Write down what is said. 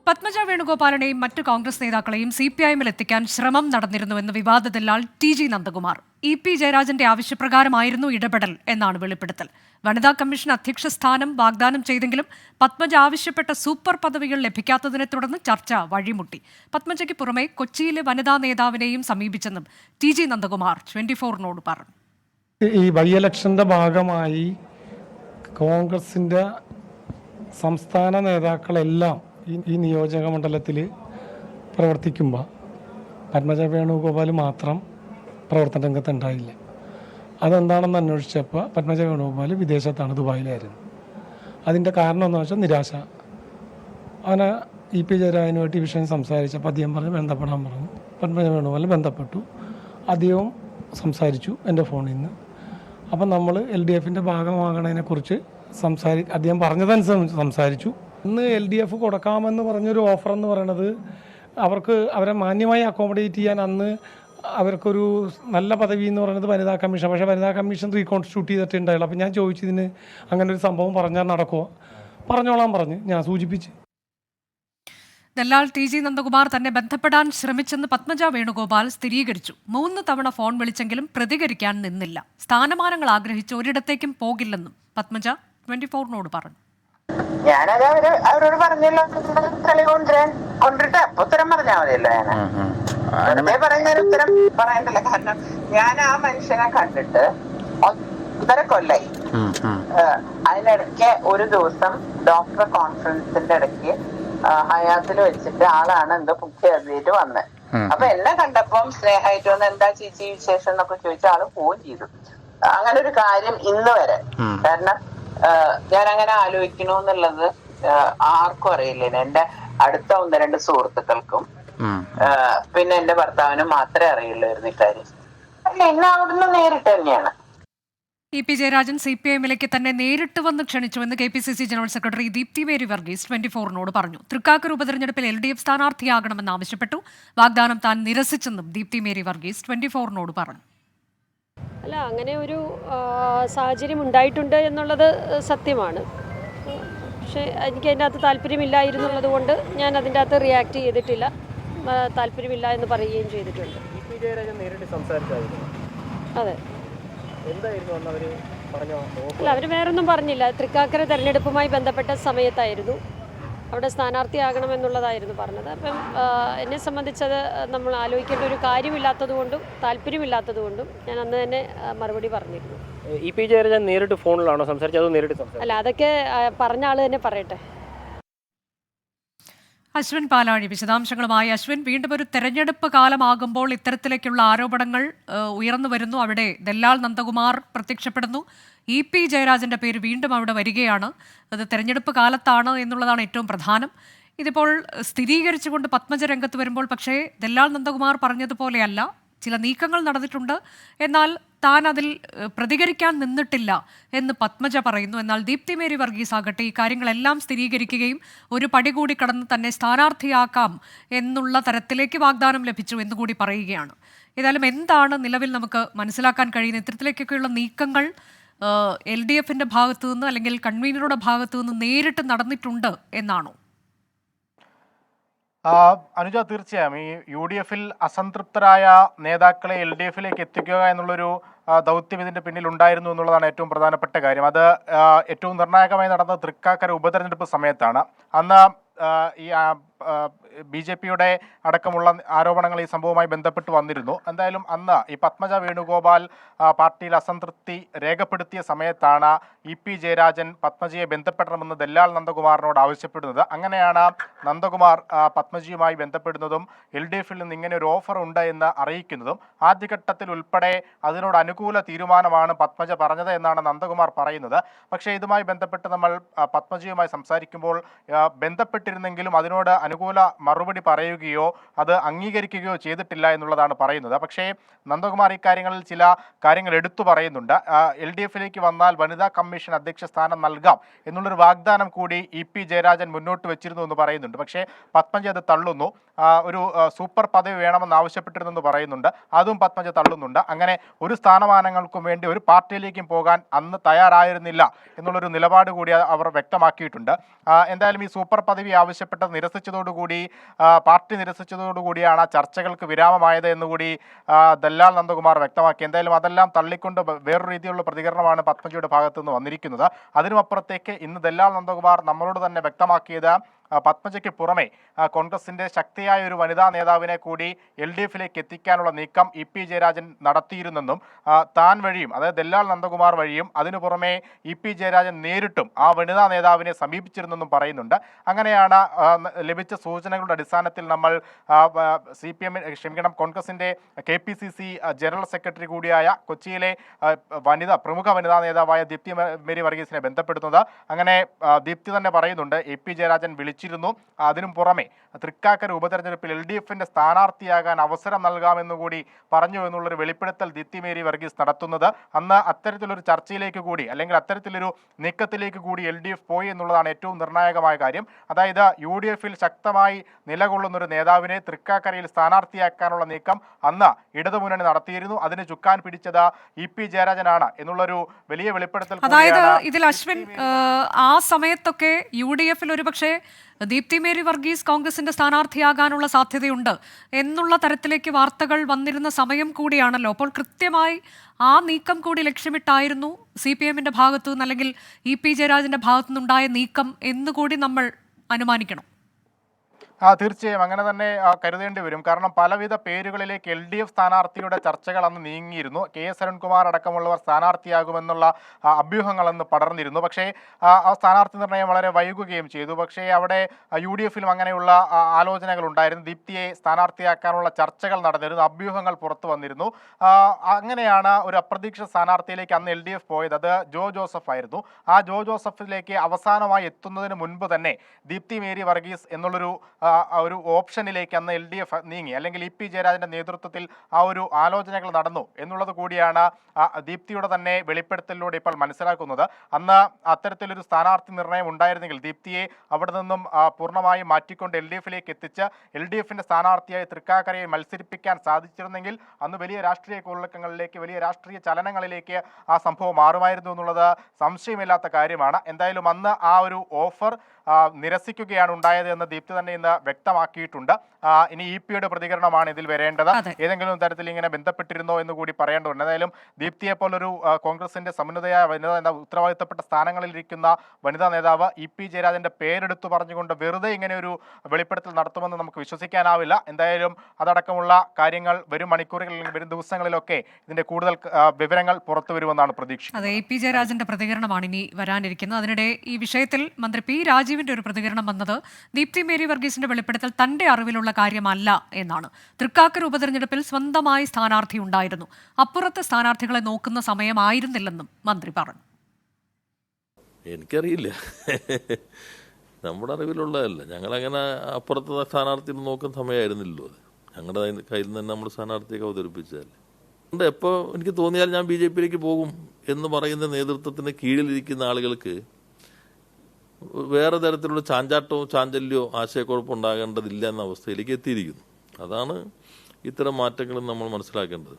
പത്മജ വേണുഗോപാലിനെയും മറ്റു കോൺഗ്രസ് നേതാക്കളെയും CPIM-ൽ എത്തിക്കാൻ ശ്രമം നടന്നിരുന്നുവെന്ന് വിവാദദല്ലാൽ TG നന്ദകുമാർ. EP ജയരാജന്റെ ആവശ്യപ്രകാരമായിരുന്നു ഇടപെടൽ എന്നാണ് വെളിപ്പെടുത്തൽ. വനിതാ കമ്മീഷൻ അധ്യക്ഷ സ്ഥാനം വാഗ്ദാനം ചെയ്തെങ്കിലും പത്മജ ആവശ്യപ്പെട്ട സൂപ്പർ പദവികൾ ലഭിക്കാത്തതിനെ തുടർന്ന് ചർച്ച വഴിമുട്ടി. പത്മജയ്ക്ക് പുറമെ കൊച്ചിയിലെ വനിതാ നേതാവിനെയും സമീപിച്ചെന്നും TG നന്ദകുമാർ 24-നോട് പറഞ്ഞു. ഈ ബൈ ഇലക്ഷന്റെ ഭാഗമായി കോൺഗ്രസിന്റെ സംസ്ഥാന നേതാക്കളെല്ലാം ഈ നിയോജക മണ്ഡലത്തിൽ പ്രവർത്തിക്കുമ്പോൾ പത്മജ വേണുഗോപാൽ മാത്രം പ്രവർത്തന രംഗത്ത് ഉണ്ടായില്ല. അതെന്താണെന്ന് അന്വേഷിച്ചപ്പോൾ പത്മജ വേണുഗോപാൽ വിദേശത്താണ്, ദുബായിലായിരുന്നു. അതിൻ്റെ കാരണം എന്താണെന്ന് വെച്ചാൽ നിരാശ. അവനെ EP ജയരാജനുമായിട്ട് ഈ വിഷയം സംസാരിച്ചപ്പോൾ അദ്ദേഹം പറഞ്ഞ് ബന്ധപ്പെടാൻ പറഞ്ഞു. പത്മജ വേണുഗോപാൽ ബന്ധപ്പെട്ടു, അദ്ദേഹവും സംസാരിച്ചു എൻ്റെ ഫോണിൽ നിന്ന്. അപ്പം നമ്മൾ LDFൻ്റെ ഭാഗമാകണതിനെക്കുറിച്ച് അദ്ദേഹം പറഞ്ഞതനുസരിച്ച് സംസാരിച്ചു. ഇന്ന് LDF കൊടുക്കാമെന്ന് പറഞ്ഞൊരു ഓഫർ എന്ന് പറയുന്നത് അവരെ മാന്യമായി അക്കോമഡേറ്റ് ചെയ്യാൻ അന്ന് അവർക്കൊരു നല്ല പദവി എന്ന് പറയുന്നത് വനിതാ കമ്മീഷൻ. പക്ഷേ വനിതാ കമ്മീഷൻ റീകോൺസ്റ്റിറ്റ്യൂട്ട് ചെയ്തിട്ടുണ്ടായുള്ളൂ. അപ്പോൾ ഞാൻ ചോദിച്ചതിന് അങ്ങനെ ഒരു സംഭവം പറഞ്ഞാൽ നടക്കുമോ? പറഞ്ഞോളാൻ പറഞ്ഞ് ഞാൻ സൂചിപ്പിച്ച്. ദല്ലാൽ TG നന്ദകുമാർ തന്നെ ബന്ധപ്പെടാൻ ശ്രമിച്ചെന്ന് പത്മജ വേണുഗോപാൽ സ്ഥിരീകരിച്ചു. 3 തവണ ഫോൺ വിളിച്ചെങ്കിലും പ്രതികരിക്കാൻ നിന്നില്ല. സ്ഥാനമാനങ്ങൾ ആഗ്രഹിച്ച് ഒരിടത്തേക്കും പോകില്ലെന്നും പത്മജ 24-നോട് പറഞ്ഞു. ഞാനത് അവരോട് പറഞ്ഞല്ലോ, കളി കൊണ്ടിട്ട് അപ്പൊ ഉത്തരം പറഞ്ഞാൽ മതിയല്ലോ. ഞാൻ പറയുന്നതിന് ഉത്തരം പറയണ്ടല്ലോ. കാരണം ഞാൻ ആ മനുഷ്യനെ കണ്ടിട്ട് 1.5 കൊല്ലായി. അതിനിടയ്ക്ക് ഒരു ദിവസം ഡോക്ടർ കോൺഫറൻസിന്റെ ഇടയ്ക്ക് ഹയാത്തിൽ വെച്ചിട്ട് ആളാണ് എന്തോ മുഖ്യ അതിഥിയായിട്ട് വന്നത്. അപ്പൊ എന്നെ കണ്ടപ്പം സ്നേഹമായിട്ട് വന്ന് എന്താ ചേച്ചി വിശേഷം എന്നൊക്കെ ചോദിച്ച ആള് പോവുകയും ചെയ്തു. അങ്ങനെ ഒരു കാര്യം ഇന്ന് വരെ, കാരണം ഞാൻ അങ്ങനെ ആലോചിക്കണോന്നുള്ളത് ആർക്കും അറിയില്ല. എന്റെ അടുത്ത 1-2 സുഹൃത്തുക്കൾക്കും പിന്നെ എന്റെ ഭർത്താവിനും മാത്രമേ അറിയുള്ളായിരുന്നു ഇക്കാര്യം. അല്ല, എന്നെ അവിടുന്ന് നേരിട്ട് തന്നെയാണ്. EP ജയരാജൻ CPIM-ലേക്ക് തന്നെ നേരിട്ട് വന്ന് ക്ഷണിച്ചുവെന്ന് KPCC general secretary Deepthi Mary Varghese 24-നോട് പറഞ്ഞു. തൃക്കാക്കര ഉപതെരഞ്ഞെടുപ്പിൽ LDF സ്ഥാനാർത്ഥിയാകണമെന്ന് ആവശ്യപ്പെട്ടു. വാഗ്ദാനം താൻ നിരസിച്ചെന്നും ദീപ്തി മേരി വർഗീസ് 24-നോട് പറഞ്ഞു. അല്ല, അങ്ങനെ ഒരു സാഹചര്യം ഉണ്ടായിട്ടുണ്ട് എന്നുള്ളത് സത്യമാണ്. പക്ഷേ എനിക്ക് അതിൻ്റെ അകത്ത് താല്പര്യമില്ലായിരുന്നുള്ളത് കൊണ്ട് ഞാൻ അതിൻ്റെ അകത്ത് റിയാക്ട് ചെയ്തിട്ടില്ല. താല്പര്യമില്ല എന്ന് പറയുകയും ചെയ്തിട്ടുണ്ട്. അതെ, അല്ല, അവർ വേറൊന്നും പറഞ്ഞില്ല. തൃക്കാക്കര തെരഞ്ഞെടുപ്പുമായി ബന്ധപ്പെട്ട സമയത്തായിരുന്നു അവിടെ സ്ഥാനാർത്ഥിയാകണമെന്നുള്ളതായിരുന്നു പറഞ്ഞത്. അപ്പം എന്നെ സംബന്ധിച്ചത് നമ്മൾ ആലോചിക്കേണ്ട ഒരു കാര്യമില്ലാത്തതുകൊണ്ടും താല്പര്യമില്ലാത്തതുകൊണ്ടും ഞാൻ അന്ന് തന്നെ മറുപടി പറഞ്ഞിരുന്നു. EP ജയരാജൻ നേരിട്ട് ഫോണിലാണോ സംസാരിച്ചത്, അതോ നേരിട്ട് സംസാരിച്ചത്? അല്ല, അതൊക്കെ പറഞ്ഞ ആൾ തന്നെ പറയട്ടെ. അശ്വിൻ പാലാഴി വിശദാംശങ്ങളുമായി. അശ്വിൻ, വീണ്ടും ഒരു തെരഞ്ഞെടുപ്പ് കാലമാകുമ്പോൾ ഇത്തരത്തിലേക്കുള്ള ആരോപണങ്ങൾ ഉയർന്നു വരുന്നു. അവിടെ ദല്ലാൽ നന്ദകുമാർ പ്രത്യക്ഷപ്പെടുന്നു. EP ജയരാജന്റെ പേര് വീണ്ടും അവിടെ വരികയാണ്. അത് തെരഞ്ഞെടുപ്പ് കാലത്താണ് എന്നുള്ളതാണ് ഏറ്റവും പ്രധാനം. ഇതിപ്പോൾ സ്ഥിരീകരിച്ചുകൊണ്ട് പത്മജ രംഗത്ത് വരുമ്പോൾ പക്ഷേ ദല്ലാൽ നന്ദകുമാർ പറഞ്ഞതുപോലെയല്ല, ചില നീക്കങ്ങൾ നടന്നിട്ടുണ്ട്, എന്നാൽ താൻ അതിൽ പ്രതികരിക്കാൻ നിന്നിട്ടില്ല എന്ന് പത്മജ പറയുന്നു. എന്നാൽ ദീപ്തി മേരി വർഗീസ് ആകട്ടെ ഈ കാര്യങ്ങളെല്ലാം സ്ഥിരീകരിക്കുകയും ഒരു പടി കൂടി കടന്ന് തന്നെ സ്ഥാനാർത്ഥിയാക്കാം എന്നുള്ള തരത്തിലേക്ക് വാഗ്ദാനം ലഭിച്ചു എന്നുകൂടി പറയുകയാണ്. ഏതായാലും എന്താണ് നിലവിൽ നമുക്ക് മനസ്സിലാക്കാൻ കഴിയുന്ന ഇത്തരത്തിലേക്കൊക്കെയുള്ള നീക്കങ്ങൾ LDFന്റെ ഭാഗത്തു നിന്ന് അല്ലെങ്കിൽ കൺവീനറുടെ ഭാഗത്തു നിന്ന് നേരിട്ട് നടന്നിട്ടുണ്ട് എന്നാണോ? അനുജ, തീർച്ചയായും ഈ UDFൽ അസംതൃപ്തരായ നേതാക്കളെ LDFലേക്ക് എത്തിക്കുക എന്നുള്ളൊരു ദൗത്യം ഇതിൻ്റെ പിന്നിൽ ഉണ്ടായിരുന്നു എന്നുള്ളതാണ് ഏറ്റവും പ്രധാനപ്പെട്ട കാര്യം. അത് ഏറ്റവും നിർണായകമായി നടന്നത് തൃക്കാക്കര ഉപതെരഞ്ഞെടുപ്പ് സമയത്താണ്. അന്ന് ഈ BJPയുടെ അടക്കമുള്ള ആരോപണങ്ങൾ ഈ സംഭവവുമായി ബന്ധപ്പെട്ട് വന്നിരുന്നു. എന്തായാലും അന്ന് ഈ പത്മജ വേണുഗോപാൽ പാർട്ടിയിൽ അസംതൃപ്തി രേഖപ്പെടുത്തിയ സമയത്താണ് EP ജയരാജൻ പത്മജയെ ബന്ധപ്പെടണമെന്ന് ദല്ലാൽ നന്ദകുമാറിനോട് ആവശ്യപ്പെടുന്നത്. അങ്ങനെയാണ് നന്ദകുമാർ പത്മജിയുമായി ബന്ധപ്പെടുന്നതും LDFൽ നിന്ന് ഇങ്ങനെ ഒരു ഓഫർ ഉണ്ട് എന്ന് അറിയിക്കുന്നതും. ആദ്യഘട്ടത്തിൽ ഉൾപ്പെടെ അതിനോട് അനുകൂല തീരുമാനമാണ് പത്മജ പറഞ്ഞത് എന്നാണ് നന്ദകുമാർ പറയുന്നത്. പക്ഷേ ഇതുമായി ബന്ധപ്പെട്ട് നമ്മൾ പത്മജിയുമായി സംസാരിക്കുമ്പോൾ ബന്ധപ്പെട്ടിരുന്നെങ്കിലും അതിനോട് അനുകൂല മറുപടി പറയുകയോ അത് അംഗീകരിക്കുകയോ ചെയ്തിട്ടില്ല എന്നുള്ളതാണ് പറയുന്നത്. പക്ഷേ നന്ദകുമാർ ഇക്കാര്യങ്ങളിൽ ചില കാര്യങ്ങൾ എടുത്തു പറയുന്നുണ്ട്. LDFലേക്ക് വന്നാൽ വനിതാ കമ്മീഷൻ അധ്യക്ഷ സ്ഥാനം നൽകാം എന്നുള്ളൊരു വാഗ്ദാനം കൂടി EP ജയരാജൻ മുന്നോട്ട് വെച്ചിരുന്നു എന്ന് പറയുന്നുണ്ട്. പക്ഷേ പത്മജ അത് തള്ളുന്നു. ഒരു സൂപ്പർ പദവി വേണമെന്ന് ആവശ്യപ്പെട്ടിരുന്നെന്ന് പറയുന്നുണ്ട്, അതും പത്മജ തള്ളുന്നുണ്ട്. അങ്ങനെ ഒരു സ്ഥാനമാനങ്ങൾക്കും വേണ്ടി ഒരു പാർട്ടിയിലേക്കും പോകാൻ അന്ന് തയ്യാറായിരുന്നില്ല എന്നുള്ളൊരു നിലപാട് കൂടി അവർ വ്യക്തമാക്കിയിട്ടുണ്ട്. എന്തായാലും ഈ സൂപ്പർ പദവി ആവശ്യപ്പെട്ടത് നിരസിച്ചതോട് നിരസിച്ചതോടുകൂടി പാർട്ടി നിരസിച്ചതോടുകൂടിയാണ് ആ ചർച്ചകൾക്ക് വിരാമമായത് എന്നുകൂടി ദല്ലാൽ നന്ദകുമാർ വ്യക്തമാക്കി. എന്തായാലും അതെല്ലാം തള്ളിക്കൊണ്ട് വേറൊരു രീതിയിലുള്ള പ്രതികരണമാണ് പത്മജിയുടെ ഭാഗത്തു നിന്ന് വന്നിരിക്കുന്നത്. അതിനുമപ്പുറത്തേക്ക് ഇന്ന് ദല്ലാൽ നന്ദകുമാർ നമ്മളോട് തന്നെ വ്യക്തമാക്കിയത് പത്മജയ്ക്ക് പുറമെ കോൺഗ്രസിന്റെ ശക്തിയായ ഒരു വനിതാ നേതാവിനെ കൂടി LDFിലേക്ക് എത്തിക്കാനുള്ള നീക്കം EP ജയരാജൻ നടത്തിയിരുന്നെന്നും താൻ വഴിയും, അതായത് ദല്ലാൽ നന്ദകുമാർ വഴിയും അതിനു പുറമെ EP ജയരാജൻ നേരിട്ടും ആ വനിതാ നേതാവിനെ സമീപിച്ചിരുന്നെന്നും പറയുന്നുണ്ട്. അങ്ങനെയാണ് ലഭിച്ച സൂചനകളുടെ അടിസ്ഥാനത്തിൽ നമ്മൾ കോൺഗ്രസിന്റെ KPCC ജനറൽ സെക്രട്ടറി കൂടിയായ കൊച്ചിയിലെ പ്രമുഖ വനിതാ നേതാവായ ദീപ്തി മേരി വർഗീസിനെ ബന്ധപ്പെടുന്നത്. അങ്ങനെ ദീപ്തി തന്നെ പറയുന്നുണ്ട് EP ജയരാജൻ വിളിച്ചിരുന്നു. അതിനും പുറമെ തൃക്കാക്കര ഉപതെരഞ്ഞെടുപ്പിൽ LDFിന്റെ സ്ഥാനാർത്ഥിയാകാൻ അവസരം നൽകാമെന്നുകൂടി പറഞ്ഞു എന്നുള്ളൊരു വെളിപ്പെടുത്തൽ ദീപ്തി മേരി വർഗീസ് നടത്തുന്നത് അന്ന് അത്തരത്തിലൊരു ചർച്ചയിലേക്ക് കൂടി അല്ലെങ്കിൽ അത്തരത്തിലൊരു നീക്കത്തിലേക്ക് കൂടി LDF പോയി എന്നുള്ളതാണ് ഏറ്റവും നിർണായകമായ കാര്യം. അതായത് UDFിൽ ശക്തമായി നിലകൊള്ളുന്നൊരു നേതാവിനെ തൃക്കാക്കരയിൽ സ്ഥാനാർത്ഥിയാക്കാനുള്ള നീക്കം അന്ന് ഇടതുമുന്നണി നടത്തിയിരുന്നു. അതിന് ചുക്കാൻ പിടിച്ചത് EP ജയരാജനാണ് എന്നുള്ളൊരു വലിയ വെളിപ്പെടുത്തൽ. അതായത് ഇതിൽ അശ്വിൻ ആ സമയത്തൊക്കെ UDFിൽ ഒരുപക്ഷെ ദീപ്തി മേരി വർഗീസ് കോൺഗ്രസിന്റെ സ്ഥാനാർത്ഥിയാകാനുള്ള സാധ്യതയുണ്ട് എന്നുള്ള തരത്തിലേക്ക് വാർത്തകൾ വന്നിരുന്ന സമയം കൂടിയാണല്ലോ. അപ്പോൾ കൃത്യമായി ആ നീക്കം കൂടി ലക്ഷ്യമിട്ടായിരുന്നു CPMന്റെ ഭാഗത്തു നിന്ന് അല്ലെങ്കിൽ EP ജയരാജന്റെ ഭാഗത്തു നിന്നുണ്ടായ നീക്കം എന്നുകൂടി നമ്മൾ അനുമാനിക്കണം. തീർച്ചയായും അങ്ങനെ തന്നെ കരുതേണ്ടി വരും. കാരണം പലവിധ പേരുകളിലേക്ക് LDF സ്ഥാനാർത്ഥിയുടെ ചർച്ചകൾ അന്ന് നീങ്ങിയിരുന്നു. KS അരുൺകുമാർ അടക്കമുള്ളവർ സ്ഥാനാർത്ഥിയാകുമെന്നുള്ള അഭ്യൂഹങ്ങൾ അന്ന് പടർന്നിരുന്നു. പക്ഷേ ആ സ്ഥാനാർത്ഥി നിർണയം വളരെ വൈകുകയും ചെയ്തു. പക്ഷേ അവിടെ UDFിലും അങ്ങനെയുള്ള ആലോചനകൾ ഉണ്ടായിരുന്നു. ദീപ്തിയെ സ്ഥാനാർത്ഥിയാക്കാനുള്ള ചർച്ചകൾ നടന്നിരുന്നു, അഭ്യൂഹങ്ങൾ പുറത്തു വന്നിരുന്നു. അങ്ങനെയാണ് ഒരു അപ്രതീക്ഷിത സ്ഥാനാർത്ഥിയിലേക്ക് അന്ന് LDF പോയത്. അത് ജോ ജോസഫ് ആയിരുന്നു. ആ ജോ ജോസഫിലേക്ക് അവസാനമായി എത്തുന്നതിന് മുൻപ് തന്നെ ദീപ്തി മേരി വർഗീസ് എന്നുള്ളൊരു ഒരു ഓപ്ഷനിലേക്ക് അന്ന് LDF നീങ്ങി, അല്ലെങ്കിൽ EP ജയരാജന്റെ നേതൃത്വത്തിൽ ആ ഒരു ആലോചനകൾ നടന്നു എന്നുള്ളത് കൂടിയാണ് ദീപ്തിയുടെ തന്നെ വെളിപ്പെടുത്തലിലൂടെ ഇപ്പോൾ മനസ്സിലാക്കുന്നത്. അന്ന് അത്തരത്തിലൊരു സ്ഥാനാർത്ഥി നിർണയം ഉണ്ടായിരുന്നെങ്കിൽ ദീപ്തിയെ അവിടെ നിന്നും പൂർണ്ണമായും മാറ്റിക്കൊണ്ട് LDFിലേക്ക് എത്തിച്ച് LDFിന്റെ സ്ഥാനാർത്ഥിയായി തൃക്കാക്കരയെ മത്സരിപ്പിക്കാൻ സാധിച്ചിരുന്നെങ്കിൽ അന്ന് വലിയ രാഷ്ട്രീയ കൊള്ളക്കങ്ങളിലേക്ക്, വലിയ രാഷ്ട്രീയ ചലനങ്ങളിലേക്ക് ആ സംഭവം മാറുമായിരുന്നു എന്നുള്ളത് സംശയമില്ലാത്ത കാര്യമാണ്. എന്തായാലും അന്ന് ആ ഒരു ഓഫർ നിരസിക്കുകയാണ് ഉണ്ടായത് എന്ന് ദീപ്തി തന്നെ ഇന്ന് വ്യക്തമാക്കിയിട്ടുണ്ട്. ഇനി EP-യുടെ പ്രതികരണമാണ് ഇതിൽ വരേണ്ടത്. ഏതെങ്കിലും തരത്തിൽ ഇങ്ങനെ ബന്ധപ്പെട്ടിരുന്നോ എന്ന് കൂടി പറയേണ്ടതുണ്ട്. എന്തായാലും ദീപ്തിയെ പോലൊരു കോൺഗ്രസിന്റെ സമുന്നതയായ വനിതാ ഉത്തരവാദിത്തപ്പെട്ട സ്ഥാനങ്ങളിലിരിക്കുന്ന വനിതാ നേതാവ് EP ജയരാജന്റെ പേരെടുത്തു പറഞ്ഞുകൊണ്ട് വെറുതെ ഇങ്ങനെ ഒരു വെളിപ്പെടുത്തൽ നടത്തുമെന്ന് നമുക്ക് വിശ്വസിക്കാനാവില്ല. എന്തായാലും അതടക്കമുള്ള കാര്യങ്ങൾ വരും മണിക്കൂറുകളിൽ വരും ദിവസങ്ങളിലൊക്കെ ഇതിന്റെ കൂടുതൽ വിവരങ്ങൾ പുറത്തു വരുമെന്നാണ് പ്രതീക്ഷ. അതെ, EP ജയരാജന്റെ പ്രതികരണമാണ് ഇനി വരാനിരിക്കുന്നത്. അതിനിടെ ഈ വിഷയത്തിൽ മന്ത്രി P രാജീവിന്റെ ഒരു പ്രതികരണം വന്നത് ദീപ്തി മേരി വർഗീസിന്റെ വെളിപ്പെടുത്തൽ തന്റെ അറിവിലുള്ള കാര്യമല്ല എന്നാണ്. തൃക്കാക്കര ഉപതെരഞ്ഞെടുപ്പിൽ സ്വന്തമായി സ്ഥാനാർത്ഥി ഉണ്ടായിരുന്നു, അപ്പുറത്തെ സ്ഥാനാർത്ഥികളെ നോക്കുന്ന സമയമായിരുന്നില്ലെന്നും മന്ത്രി പറഞ്ഞു. എനിക്കറിയില്ല, നമ്മുടെ അറിവിലുള്ളതല്ല. ഞങ്ങളങ്ങനെ അപ്പുറത്തെ സ്ഥാനാർത്ഥി നോക്കുന്ന സമയമായിരുന്നില്ലല്ലോ. അത് ഞങ്ങളുടെ കയ്യിൽ നിന്ന് തന്നെ നമ്മൾ സ്ഥാനാർത്ഥിയൊക്കെ അവതരിപ്പിച്ചതല്ലേ. അതുകൊണ്ട് എപ്പോൾ എനിക്ക് തോന്നിയാൽ ഞാൻ BJPയിലേക്ക് പോകും എന്ന് പറയുന്ന നേതൃത്വത്തിന് കീഴിലിരിക്കുന്ന ആളുകൾക്ക് വേറെ തരത്തിലുള്ള ചാഞ്ചാട്ടമോ ചാഞ്ചല്യോ ആശയക്കുഴപ്പം ഉണ്ടാകേണ്ടതില്ല എന്ന അവസ്ഥയിലേക്ക് എത്തിയിരിക്കുന്നു. അതാണ് ഇത്തരം മാറ്റങ്ങളും നമ്മൾ മനസ്സിലാക്കേണ്ടത്.